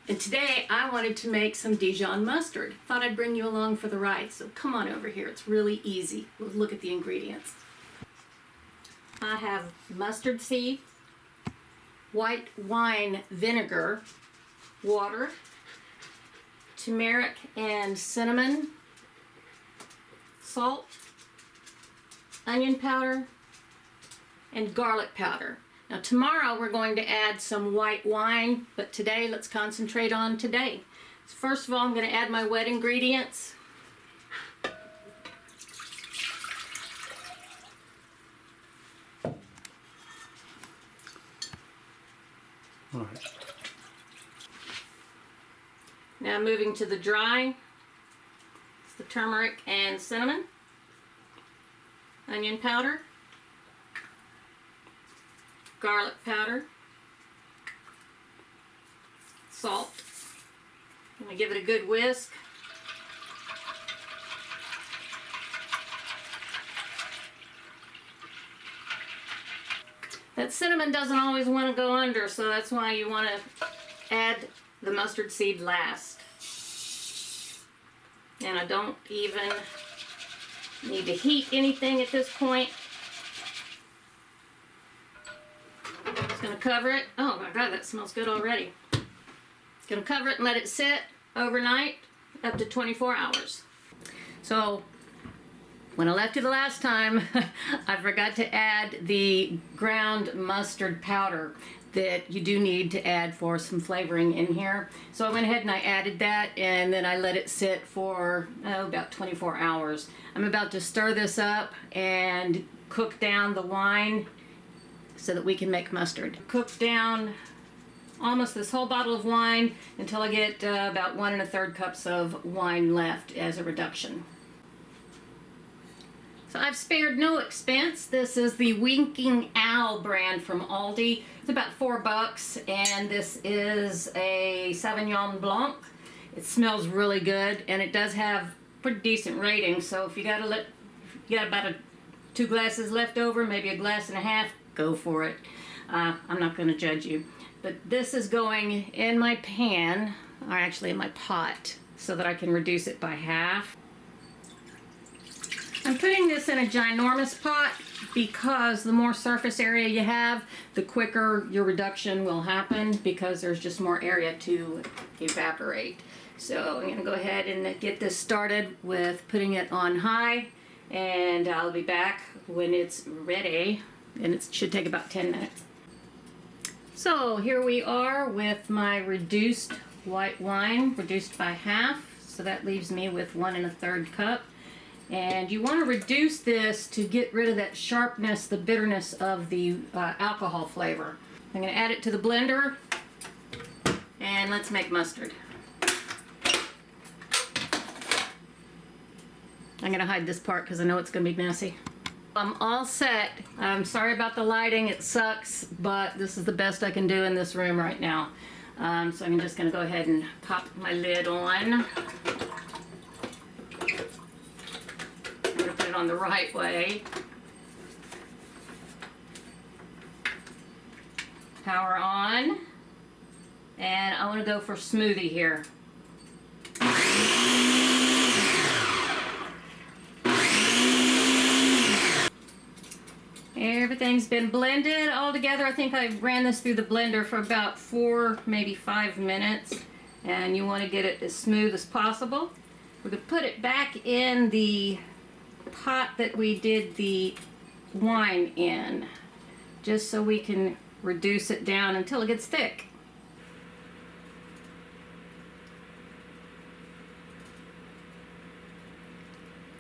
And today I wanted to make some Dijon mustard. Thought I'd bring you along for the ride, so come on over here. It's really easy. We'll look at the ingredients. I have mustard seed, white wine vinegar, water, turmeric and cinnamon, salt, onion powder, and garlic powder. Now tomorrow we're going to add some white wine, but today let's concentrate on today. So first of all, I'm going to add my wet ingredients. All right. Now moving to the dry, it's the turmeric and cinnamon, onion powder, garlic powder, salt. I'm going to give it a good whisk. That cinnamon doesn't always want to go under, so that's why you want to add the mustard seed last. And I don't even need to heat anything at this point. Just going to cover it. Oh my God, that smells good already. Going to cover it and let it sit overnight, up to 24 hours. So when I left you the last time, I forgot to add the ground mustard powder that you do need to add for some flavoring in here. So I went ahead and I added that, and then I let it sit for about 24 hours. I'm about to stir this up and cook down the wine so that we can make mustard. Cook down almost this whole bottle of wine until I get about 1 1/3 cups of wine left as a reduction. So I've spared no expense. This is the Winking Owl brand from Aldi. It's about $4, and this is a Sauvignon Blanc. It smells really good, and it does have pretty decent rating. So if you got about 2 glasses left over, maybe 1.5 glasses, go for it. I'm not going to judge you. But this is going in my pan, or actually in my pot, so that I can reduce it by half. I'm putting this in a ginormous pot because the more surface area you have, the quicker your reduction will happen, because there's just more area to evaporate. So I'm going to go ahead and get this started with putting it on high, and I'll be back when it's ready, and it should take about 10 minutes. So here we are with my reduced white wine, reduced by half, so that leaves me with 1 1/3 cup. And you want to reduce this to get rid of that sharpness, the bitterness of the alcohol flavor. I'm going to add it to the blender, and let's make mustard. I'm going to hide this part because I know it's going to be messy. I'm all set. I'm sorry about the lighting, it sucks, but this is the best I can do in this room right now. So I'm just going to go ahead and pop my lid on. On the right way. Power on. And I want to go for smoothie here. Everything's been blended all together. I think I ran this through the blender for about 4, maybe 5 minutes. And you want to get it as smooth as possible. We're going to put it back in the pot that we did the wine in, just so we can reduce it down until it gets thick.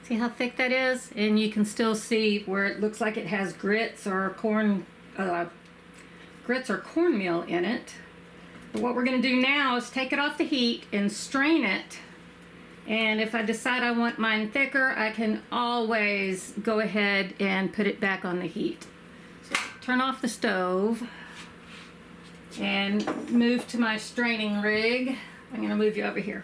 See how thick that is? And you can still see where it looks like it has grits or cornmeal in it. But what we're going to do now is take it off the heat and strain it. And if I decide I want mine thicker, I can always go ahead and put it back on the heat. So turn off the stove and move to my straining rig. I'm going to move you over here.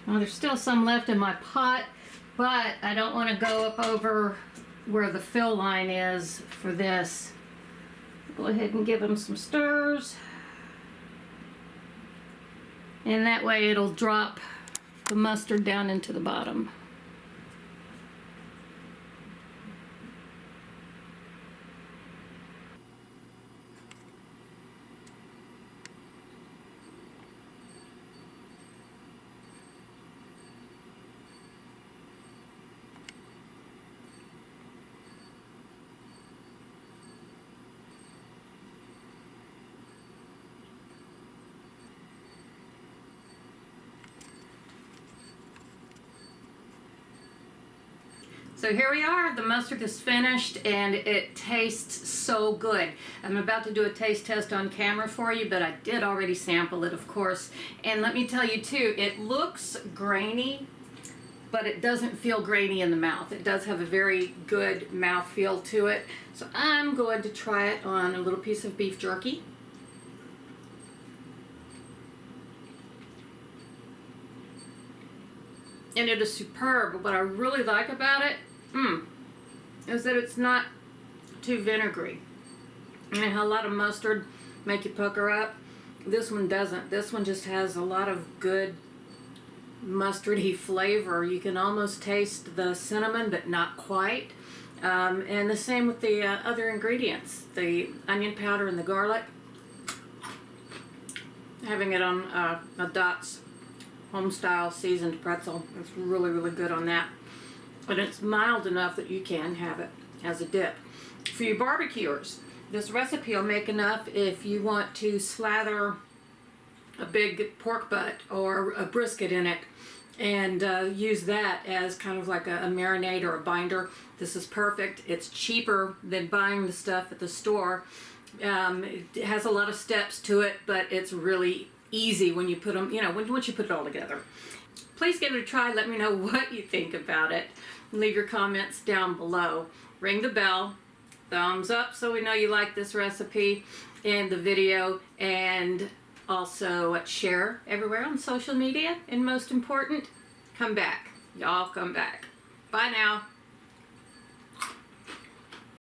Well, there's still some left in my pot, but I don't want to go up over where the fill line is for this. Go ahead and give them some stirs. And that way it'll drop the mustard down into the bottom. So here we are, the mustard is finished and it tastes so good. I'm about to do a taste test on camera for you, but I did already sample it, of course. And let me tell you too, it looks grainy, but it doesn't feel grainy in the mouth. It does have a very good mouthfeel to it. So I'm going to try it on a little piece of beef jerky. And it is superb. What I really like about it is that it's not too vinegary. You know how a lot of mustard make you pucker up? This one doesn't. This one just has a lot of good mustardy flavor. You can almost taste the cinnamon, but not quite. And the same with the other ingredients, the onion powder and the garlic. Having it on a Dot's home-style seasoned pretzel. It's really, really good on that. And it's mild enough that you can have it as a dip. For you barbecuers, this recipe will make enough if you want to slather a big pork butt or a brisket in it and use that as kind of like a marinade or a binder. This is perfect. It's cheaper than buying the stuff at the store. It has a lot of steps to it, but it's really easy when you put them, once you put it all together. Please give it a try. Let me know what you think about it. Leave your comments down below. Ring the bell. Thumbs up so we know you like this recipe and the video, and also share everywhere on social media. And most important, come back. Y'all come back. Bye now.